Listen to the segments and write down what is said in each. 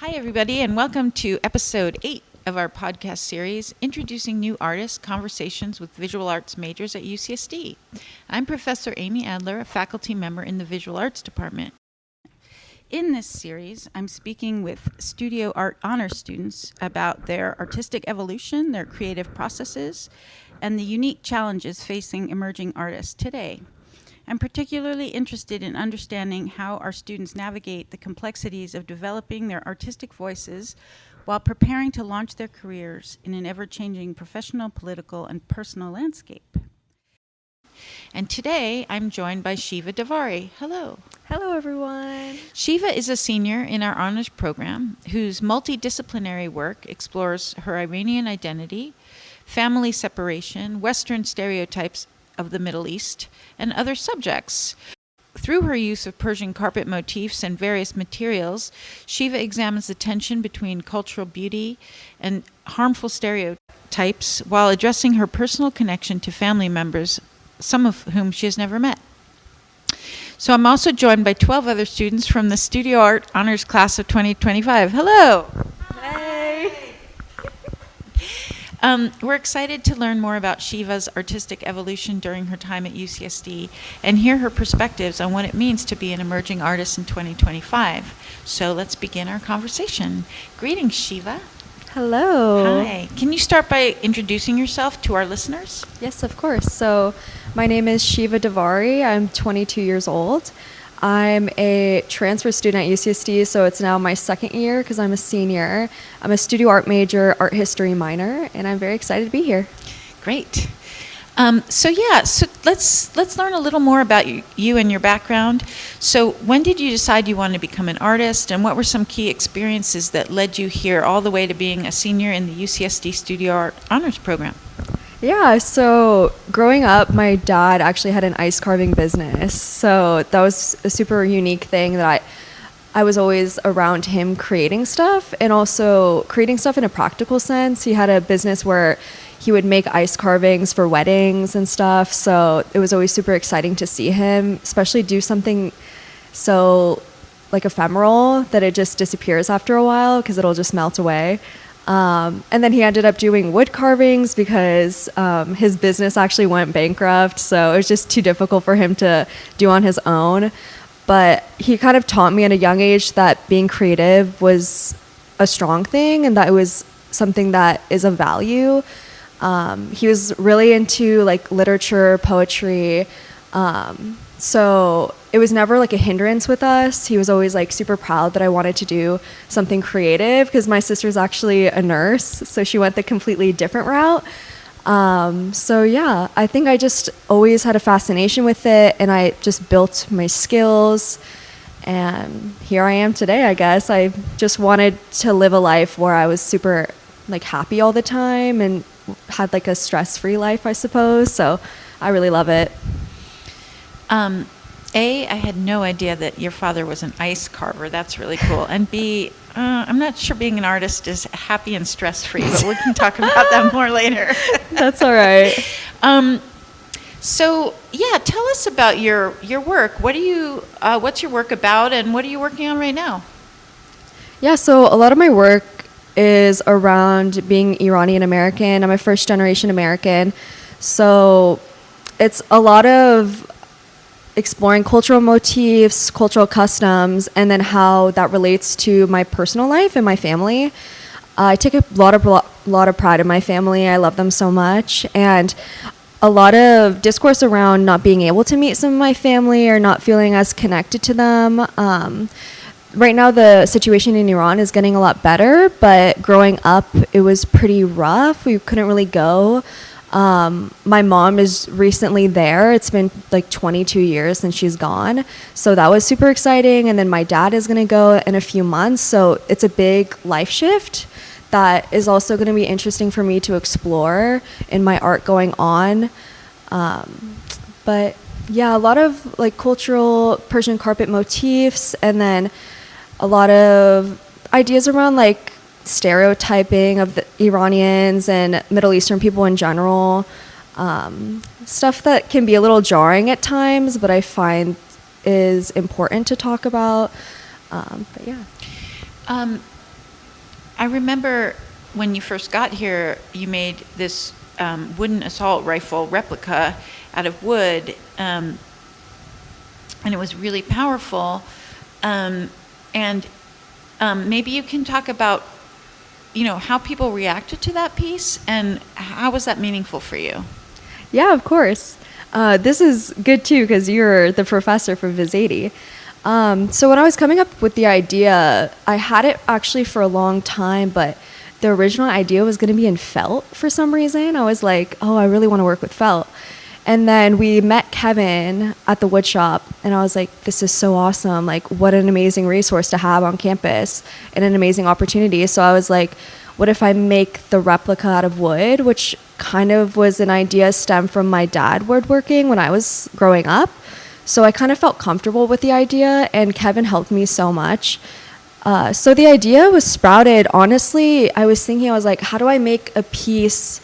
Hi, everybody, and welcome to episode 8 of our podcast series, Introducing New Artists, Conversations with Visual Arts Majors at UCSD. I'm Professor Amy Adler, a faculty member in the Visual Arts Department. In this series, I'm speaking with studio art honors students about their artistic evolution, their creative processes, and the unique challenges facing emerging artists today. I'm particularly interested in understanding how our students navigate the complexities of developing their artistic voices while preparing to launch their careers in an ever-changing professional, political, and personal landscape. And today, I'm joined by Sheeva Davari. Hello. Hello, everyone. Sheeva is a senior in our honors program whose multidisciplinary work explores her Iranian identity, family separation, Western stereotypes of the Middle East, and other subjects. Through her use of Persian carpet motifs and various materials, Sheeva examines the tension between cultural beauty and harmful stereotypes while addressing her personal connection to family members, some of whom she has never met. So I'm also joined by 12 other students from the Studio Art Honors Class of 2025. Hello! Hey! We're excited to learn more about Sheeva's artistic evolution during her time at UCSD and hear her perspectives on what it means to be an emerging artist in 2025. So let's begin our conversation. Greetings, Sheeva. Hello. Hi. Can you start by introducing yourself to our listeners? Yes, of course. So my name is Sheeva Davari. I'm 22 years old. I'm a transfer student at UCSD, so it's now my second year because I'm a senior. I'm a studio art major, art history minor, and I'm very excited to be here. Great. So let's learn a little more about you and your background. So when did you decide you wanted to become an artist, and what were some key experiences that led you here all the way to being a senior in the UCSD Studio Art Honors Program? Yeah, so growing up, my dad actually had an ice carving business. So that was a super unique thing that I was always around him creating stuff, and also creating stuff in a practical sense. He had a business where he would make ice carvings for weddings and stuff. So it was always super exciting to see him, especially do something so like ephemeral that it just disappears after a while because it'll just melt away. And then he ended up doing wood carvings because his business actually went bankrupt. So it was just too difficult for him to do on his own. But he kind of taught me at a young age that being creative was a strong thing and that it was something that is of value. He was really into like literature, poetry. So it was never like a hindrance with us. He was always like super proud that I wanted to do something creative because my sister's actually a nurse, so she went the completely different route. So yeah, I think I just always had a fascination with it, and I just built my skills, and here I am today, I guess. I just wanted to live a life where I was super like happy all the time and had like a stress-free life, I suppose. So I really love it. I had no idea that your father was an ice carver. That's really cool. And B, I'm not sure being an artist is happy and stress-free, but we can talk about that more later. That's all right. So yeah, tell us about your work. What's your work about, and what are you working on right now? Yeah, so a lot of my work is around being Iranian American. I'm a first generation American. So it's a lot of exploring cultural motifs, cultural customs, and then how that relates to my personal life and my family. I take a lot of pride in my family. I love them so much. And a lot of discourse around not being able to meet some of my family or not feeling as connected to them. Right now, the situation in Iran is getting a lot better, but growing up, it was pretty rough. We couldn't really go. My mom is recently there. It's been like 22 years since she's gone. So that was super exciting. And then my dad is going to go in a few months. So it's a big life shift that is also going to be interesting for me to explore in my art going on. But yeah, a lot of like cultural Persian carpet motifs, and then a lot of ideas around like stereotyping of the Iranians and Middle Eastern people in general. Stuff that can be a little jarring at times, but I find is important to talk about. But yeah. I remember when you first got here, you made this wooden assault rifle replica out of wood, and it was really powerful. And maybe you can talk about, how people reacted to that piece, and how was that meaningful for you? Yeah, of course. This is good too, because you're the professor for Viz80. So when I was coming up with the idea, I had it actually for a long time, but the original idea was going to be in felt for some reason. I was like, oh, I really want to work with felt. And then we met Kevin at the wood shop, and I was like, this is so awesome. Like, what an amazing resource to have on campus and an amazing opportunity. So I was like, what if I make the replica out of wood, which kind of was an idea stemmed from my dad woodworking when I was growing up. So I kind of felt comfortable with the idea, and Kevin helped me so much. So the idea was sprouted. Honestly, I was thinking, I was like, how do I make a piece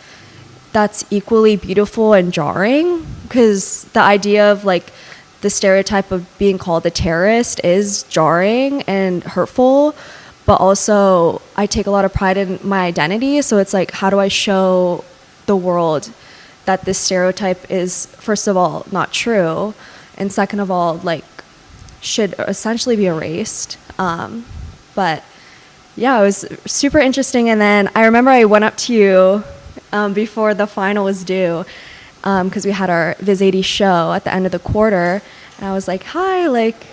that's equally beautiful and jarring? Because the idea of like the stereotype of being called a terrorist is jarring and hurtful, but also I take a lot of pride in my identity. So it's like, how do I show the world that this stereotype is, first of all, not true, and second of all, like, should essentially be erased. But yeah, it was super interesting. And then I remember I went up to you before the final was due, because we had our Viz80 show at the end of the quarter, and I was like, hi, like,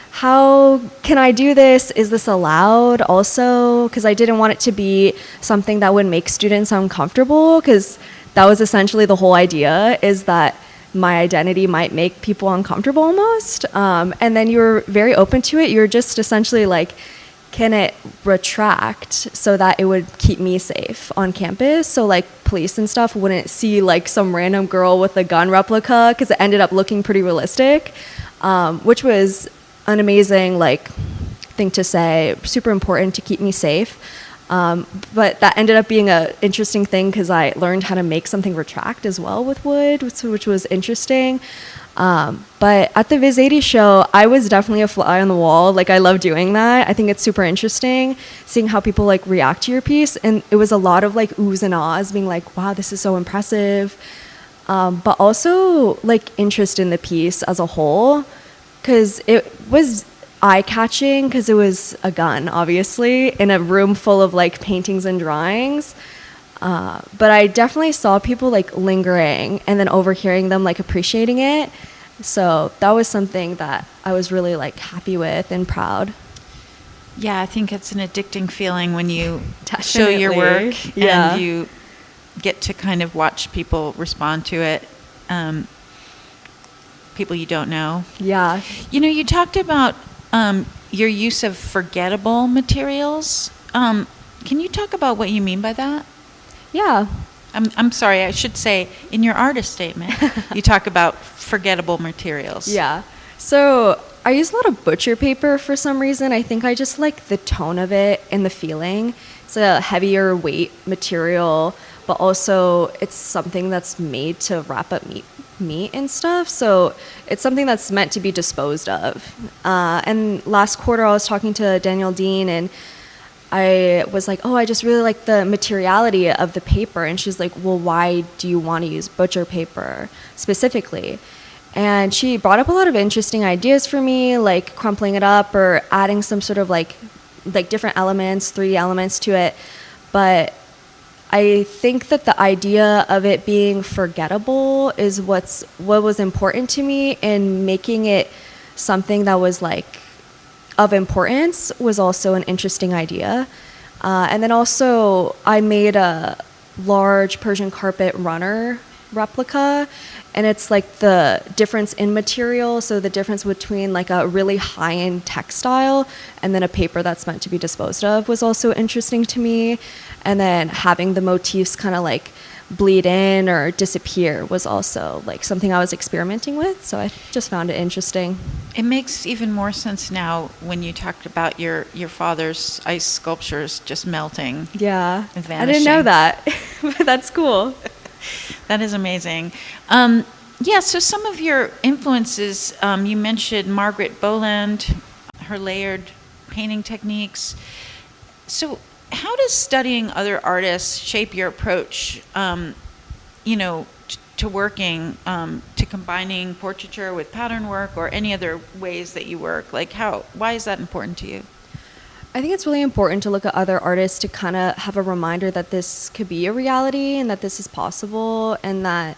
how can I do this? Is this allowed also? Because I didn't want it to be something that would make students uncomfortable, because that was essentially the whole idea, is that my identity might make people uncomfortable almost. And then you were very open to it. You were just essentially like, can it retract so that it would keep me safe on campus? So like police and stuff wouldn't see like some random girl with a gun replica, because it ended up looking pretty realistic, which was an amazing like thing to say, super important to keep me safe. But that ended up being an interesting thing, because I learned how to make something retract as well with wood, which was interesting. But at the Viz80 show, I was definitely a fly on the wall. Like, I love doing that. I think it's super interesting seeing how people like react to your piece. And it was a lot of like oohs and ahs, being like, wow, this is so impressive. But also like interest in the piece as a whole, because it was eye-catching, because it was a gun, obviously, in a room full of like paintings and drawings. But I definitely saw people like lingering and then overhearing them like appreciating it. So that was something that I was really like happy with and proud. Yeah, I think it's an addicting feeling when you show your work, yeah, and you get to kind of watch people respond to it. People you don't know. Yeah. You talked about your use of forgettable materials. Can you talk about what you mean by that? Yeah. I'm sorry, I should say, in your artist statement, you talk about forgettable materials. Yeah. So I use a lot of butcher paper for some reason. I think I just like the tone of it and the feeling. It's a heavier weight material, but also it's something that's made to wrap up meat and stuff. So it's something that's meant to be disposed of. And last quarter I was talking to Danielle Dean, and I was like, oh, I just really like the materiality of the paper. And she's like, well, why do you want to use butcher paper specifically? And she brought up a lot of interesting ideas for me, like crumpling it up or adding some sort of like different elements, 3D elements to it. But I think that the idea of it being forgettable is what was important to me, and making it something that was like of importance was also an interesting idea. And then also I made a large Persian carpet runner replica, and it's like the difference in material, so the difference between like a really high-end textile and then a paper that's meant to be disposed of was also interesting to me. And then having the motifs kind of like bleed in or disappear was also like something I was experimenting with, so I just found it interesting. It makes even more sense now when you talked about your father's ice sculptures just melting. Yeah, and vanishing. I didn't know that, but that's cool. That is amazing. Yeah, so some of your influences, you mentioned Margaret Boland, her layered painting techniques. So how does studying other artists shape your approach, to working, to combining portraiture with pattern work or any other ways that you work? Like why is that important to you? I think it's really important to look at other artists to kind of have a reminder that this could be a reality and that this is possible, and that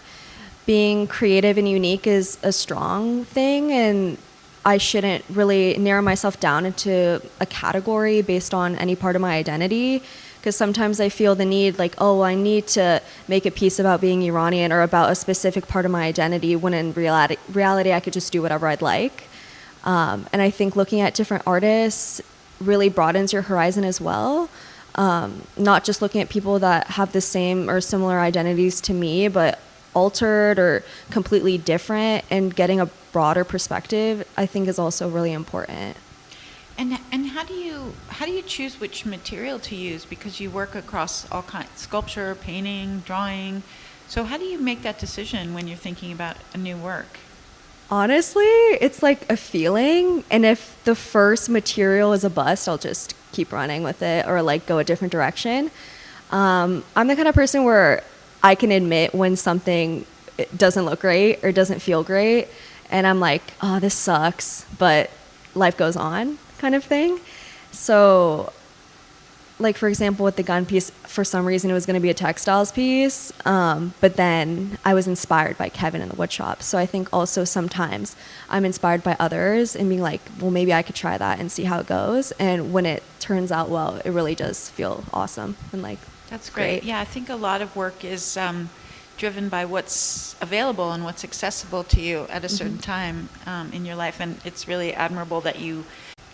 being creative and unique is a strong thing, and I shouldn't really narrow myself down into a category based on any part of my identity. Because sometimes I feel the need, like, oh, I need to make a piece about being Iranian or about a specific part of my identity, when in reality I could just do whatever I'd like. And I think looking at different artists really broadens your horizon as well. Not just looking at people that have the same or similar identities to me, but altered or completely different, and getting a broader perspective, I think, is also really important. And how do you choose which material to use? Because you work across all kinds, sculpture, painting, drawing. So how do you make that decision when you're thinking about a new work? Honestly, it's like a feeling, and if the first material is a bust, I'll just keep running with it or like go a different direction. I'm the kind of person where I can admit when something doesn't look great or doesn't feel great, and I'm like, oh, this sucks, but life goes on, kind of thing. So, like, for example, with the gun piece, for some reason it was going to be a textiles piece, but then I was inspired by Kevin in the woodshop. So I think also sometimes I'm inspired by others and being like, well, maybe I could try that and see how it goes. And when it turns out well, it really does feel awesome and like, that's great. Yeah, I think a lot of work is driven by what's available and what's accessible to you at a certain time in your life. And it's really admirable that you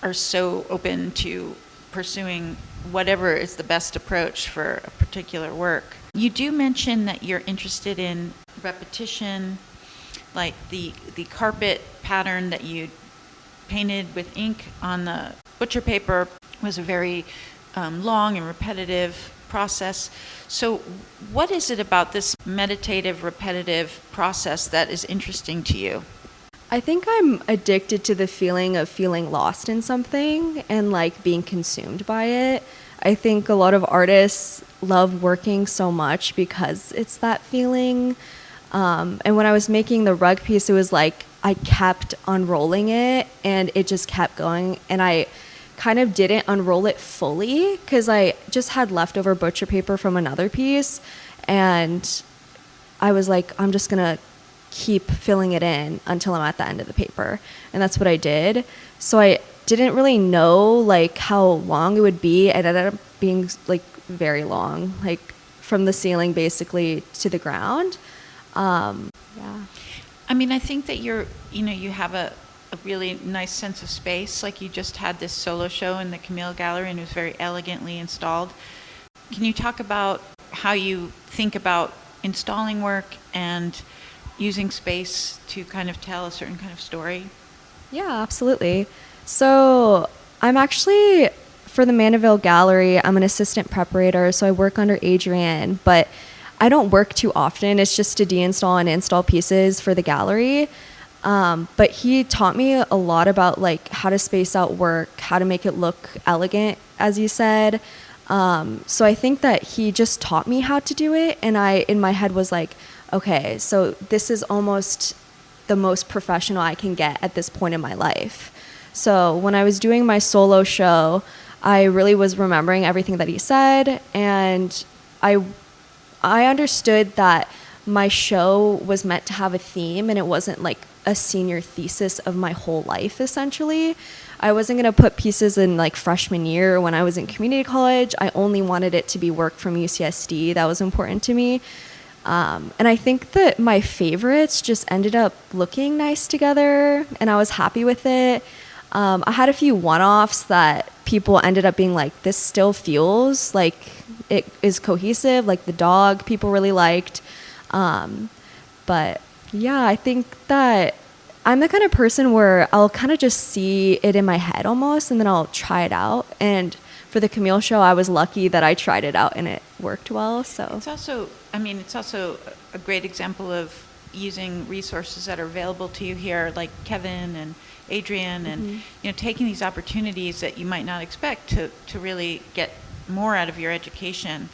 are so open to pursuing whatever is the best approach for a particular work. You do mention that you're interested in repetition, like the carpet pattern that you painted with ink on the butcher paper was a very long and repetitive process. So what is it about this meditative, repetitive process that is interesting to you? I think I'm addicted to the feeling of feeling lost in something and like being consumed by it. I think a lot of artists love working so much because it's that feeling. And when I was making the rug piece, it was like I kept unrolling it and it just kept going. And I kind of didn't unroll it fully because I just had leftover butcher paper from another piece. And I was like, I'm just going to keep filling it in until I'm at the end of the paper. And that's what I did. So I didn't really know like how long it would be. It ended up being like very long, like from the ceiling basically to the ground. Yeah. I mean, I think that you have a really nice sense of space. Like you just had this solo show in the Camille Gallery and it was very elegantly installed. Can you talk about how you think about installing work and using space to kind of tell a certain kind of story? Yeah, absolutely. So I'm actually, for the Mandeville Gallery, I'm an assistant preparator, so I work under Adrian, but I don't work too often. It's just to deinstall and install pieces for the gallery. But he taught me a lot about like how to space out work, how to make it look elegant, as you said. So I think that he just taught me how to do it, and I, in my head, was like, okay, so this is almost the most professional I can get at this point in my life. So when I was doing my solo show, I really was remembering everything that he said, and I understood that my show was meant to have a theme, and it wasn't like a senior thesis of my whole life, essentially. I wasn't going to put pieces in like freshman year when I was in community college. I only wanted it to be work from UCSD. That was important to me. And I think that my favorites just ended up looking nice together, and I was happy with it. I had a few one-offs that people ended up being like, this still feels like it is cohesive, like the dog people really liked. But yeah, I think that I'm the kind of person where I'll kind of just see it in my head almost, and then I'll try it out. And for the Camille show, I was lucky that I tried it out and it worked well. So it's also a great example of using resources that are available to you here, like Kevin and Adrian, and taking these opportunities that you might not expect to really get more out of your education.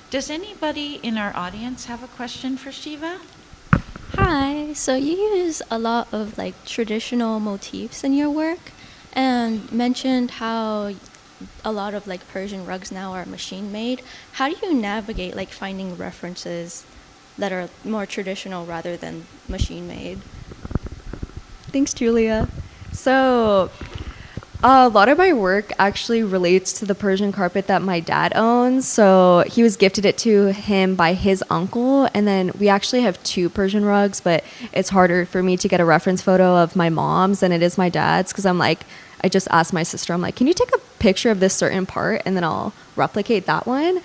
Does anybody in our audience have a question for Sheeva? Hi, so you use a lot of like traditional motifs in your work and mentioned how a lot of like Persian rugs now are machine made. How do you navigate like finding references that are more traditional rather than machine made? Thanks, Julia. So, a lot of my work actually relates to the Persian carpet that my dad owns. So, he was gifted it to him by his uncle. And then we actually have 2 Persian rugs, but it's harder for me to get a reference photo of my mom's than it is my dad's. Because I just asked my sister, I'm like, can you take a picture of this certain part? And then I'll replicate that one.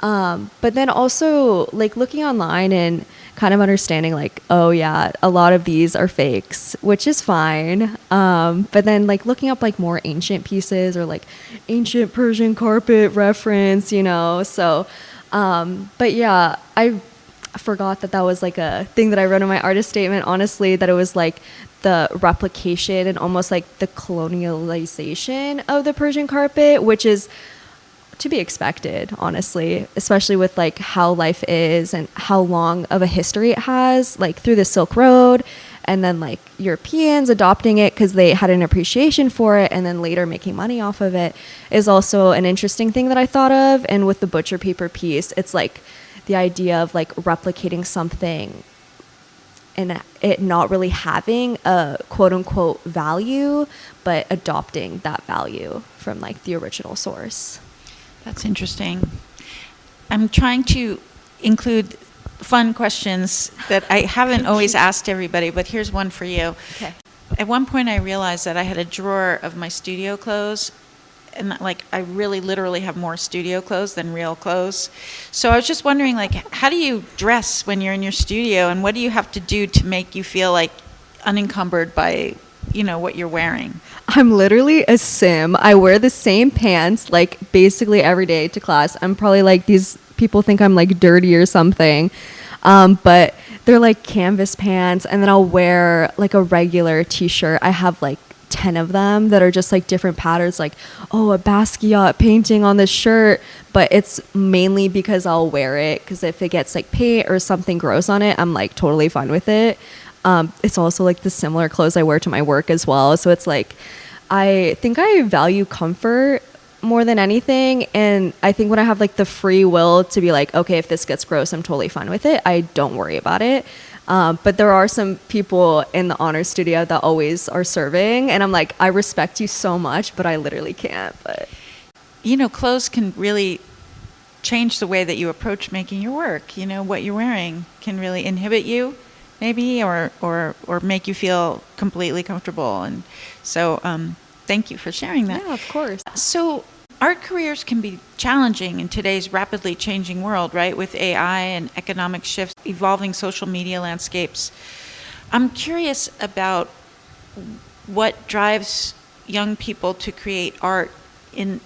But then also like looking online and kind of understanding like, oh yeah, a lot of these are fakes, which is fine. But then like looking up like more ancient pieces or like ancient Persian carpet reference, so, but yeah, I forgot that was like a thing that I wrote in my artist statement, honestly, that it was like the replication and almost like the colonialization of the Persian carpet, which is to be expected, honestly, especially with like how life is and how long of a history it has, like through the Silk Road, and then like Europeans adopting it because they had an appreciation for it, and then later making money off of it is also an interesting thing that I thought of. And with the butcher paper piece, it's like the idea of like replicating something and it not really having a quote unquote value, but adopting that value from like the original source. That's interesting. I'm trying to include fun questions that I haven't always asked everybody, but here's one for you. Okay. At one point I realized that I had a drawer of my studio clothes, and like I really literally have more studio clothes than real clothes. So I was just wondering, like, how do you dress when you're in your studio, and what do you have to do to make you feel like unencumbered by what you're wearing? I'm literally a sim. I wear the same pants like basically every day to class. I'm probably like, these people think I'm like dirty or something, but they're like canvas pants, and then I'll wear like a regular t-shirt. I have like 10 of them that are just like different patterns, like, oh, a Basquiat painting on this shirt, but it's mainly because I'll wear it, because if it gets like paint or something gross on it, I'm like totally fine with it. It's also like the similar clothes I wear to my work as well. So it's like, I think I value comfort more than anything. And I think when I have like the free will to be like, okay, if this gets gross, I'm totally fine with it, I don't worry about it. But there are some people in the honor studio that always are serving, and I'm like, I respect you so much, but I literally can't. But clothes can really change the way that you approach making your work. What you're wearing can really inhibit you, maybe, or make you feel completely comfortable. And so thank you for sharing that. yeah, of course. So art careers can be challenging in today's rapidly changing world, right? With AI and economic shifts, evolving social media landscapes. I'm curious about what drives young people to create art in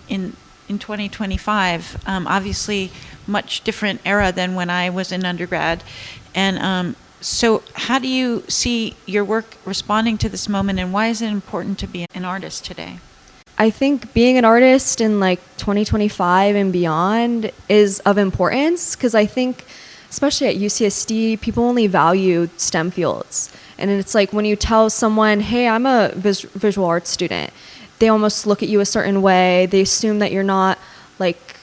2025. Obviously, much different era than when I was in undergrad. And so how do you see your work responding to this moment, and why is it important to be an artist today? I think being an artist in like 2025 and beyond is of importance, because I think especially at UCSD, people only value STEM fields. And it's like when you tell someone, hey, I'm a visual arts student, they almost look at you a certain way. They assume that you're not like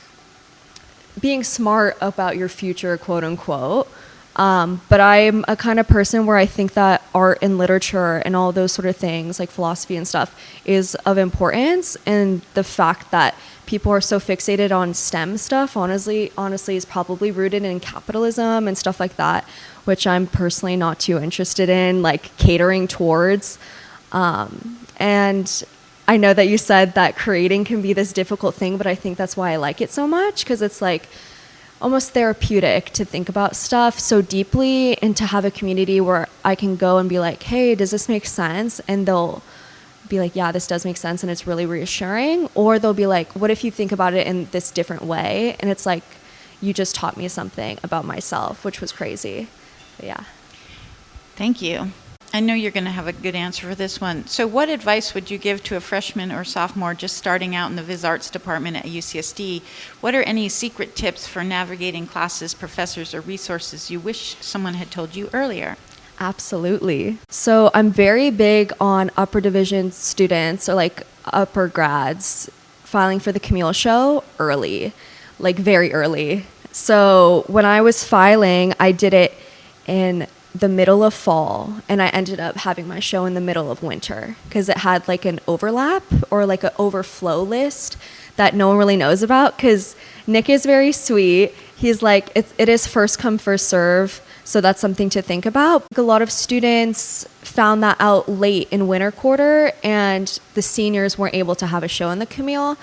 being smart about your future, quote unquote. But I'm a kind of person where I think that art and literature and all those sort of things, like philosophy and stuff, is of importance. And the fact that people are so fixated on STEM stuff, honestly is probably rooted in capitalism and stuff like that, which I'm personally not too interested in, like catering towards. And I know that you said that creating can be this difficult thing, but I think that's why I like it so much, because it's like almost therapeutic to think about stuff so deeply, and to have a community where I can go and be like, hey, does this make sense? And they'll be like, yeah, this does make sense, and it's really reassuring. Or they'll be like, what if you think about it in this different way? And it's like, you just taught me something about myself, which was crazy. But yeah. Thank you. I know you're going to have a good answer for this one. So what advice would you give to a freshman or sophomore just starting out in the Viz Arts department at UCSD? What are any secret tips for navigating classes, professors, or resources you wish someone had told you earlier? Absolutely. So I'm very big on upper division students or like upper grads filing for the Camille show early, like very early. So when I was filing, I did it in the middle of fall, and I ended up having my show in the middle of winter because it had like an overlap or like an overflow list that no one really knows about, because Nick is very sweet. He's like, it is first come, first serve. So that's something to think about. A lot of students found that out late in winter quarter, and the seniors weren't able to have a show in the Camille.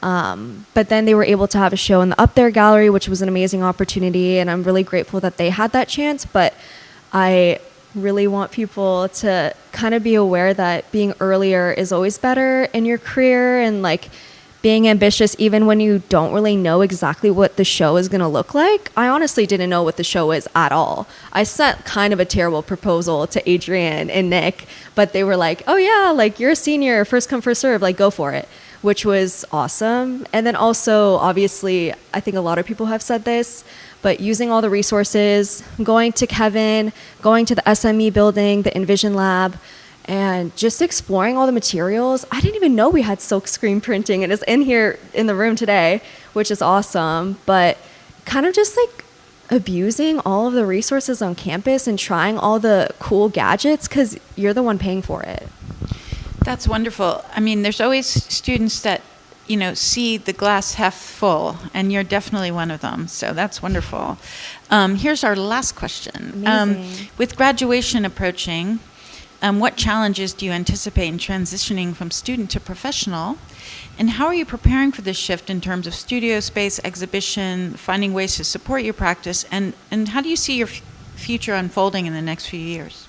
But then they were able to have a show in the Up There Gallery, which was an amazing opportunity, and I'm really grateful that they had that chance. But I really want people to kind of be aware that being earlier is always better in your career, and like being ambitious even when you don't really know exactly what the show is going to look like. I honestly didn't know what the show is at all. I sent kind of a terrible proposal to Adrian and Nick, but they were like, oh yeah, like you're a senior, first come, first serve, like go for it, which was awesome. And then also, obviously, I think a lot of people have said this, but using all the resources, going to Kevin, going to the SME building, the Envision Lab, and just exploring all the materials. I didn't even know we had silk screen printing, and it's in here in the room today, which is awesome. But kind of just like abusing all of the resources on campus and trying all the cool gadgets, because you're the one paying for it. That's wonderful. I mean, there's always students that, you know, see the glass half full, and you're definitely one of them. So that's wonderful. Here's our last question. With graduation approaching, what challenges do you anticipate in transitioning from student to professional? And how are you preparing for this shift in terms of studio space, exhibition, finding ways to support your practice? And how do you see your future unfolding in the next few years?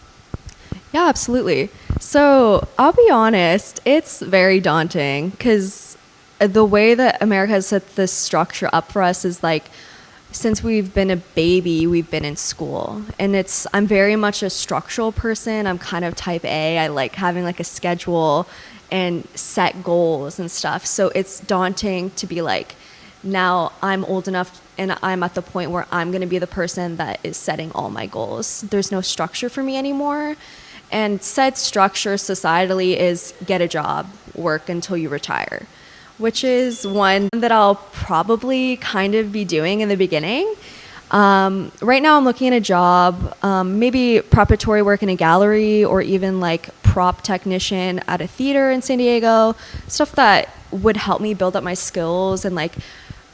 Yeah, absolutely. So I'll be honest, it's very daunting, because the way that America has set this structure up for us is like, since we've been a baby, we've been in school. And I'm very much a structural person. I'm kind of type A. I like having like a schedule and set goals and stuff. So it's daunting to be like, now I'm old enough and I'm at the point where I'm going to be the person that is setting all my goals. There's no structure for me anymore. And said structure societally is get a job, work until you retire, which is one that I'll probably kind of be doing in the beginning. Right now I'm looking at a job, maybe preparatory work in a gallery, or even like prop technician at a theater in San Diego, stuff that would help me build up my skills and like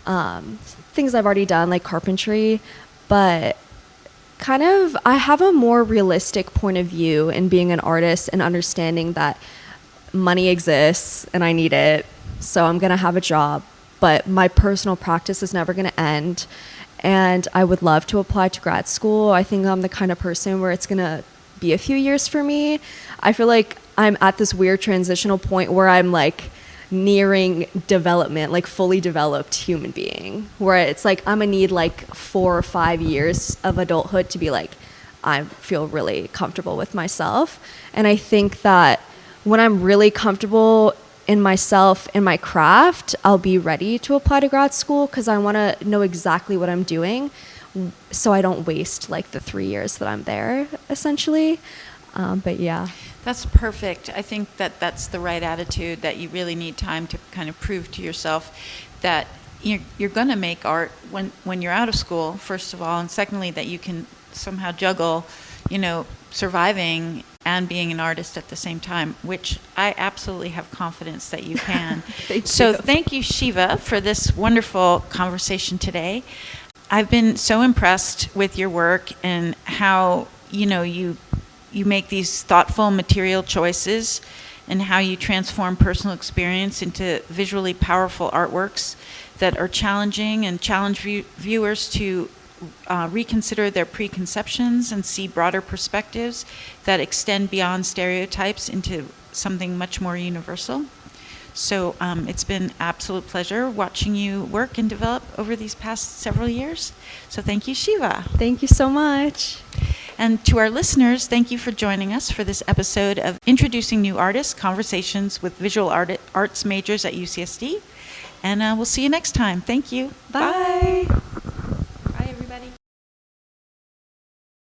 things I've already done, like carpentry. But kind of, I have a more realistic point of view in being an artist and understanding that money exists and I need it. So I'm going to have a job, but my personal practice is never going to end. And I would love to apply to grad school. I think I'm the kind of person where it's going to be a few years for me. I feel like I'm at this weird transitional point where I'm like nearing development, like fully developed human being, where it's like I'm gonna need like 4 or 5 years of adulthood to be like, I feel really comfortable with myself. And I think that when I'm really comfortable in myself, in my craft, I'll be ready to apply to grad school, because I want to know exactly what I'm doing so I don't waste like the 3 years that I'm there, essentially. But yeah. That's perfect. I think that that's the right attitude, that you really need time to kind of prove to yourself that you're going to make art when you're out of school, first of all, and secondly, that you can somehow juggle, surviving and being an artist at the same time, which I absolutely have confidence that you can. Thank you, Sheeva, for this wonderful conversation today. I've been so impressed with your work and how, you make these thoughtful material choices, and how you transform personal experience into visually powerful artworks that are challenging and challenge viewers to reconsider their preconceptions and see broader perspectives that extend beyond stereotypes into something much more universal. So it's been an absolute pleasure watching you work and develop over these past several years. So thank you, Sheeva. Thank you so much. And to our listeners, thank you for joining us for this episode of Introducing New Artists, Conversations with Visual Arts Majors at UCSD. And we'll see you next time. Thank you. Bye.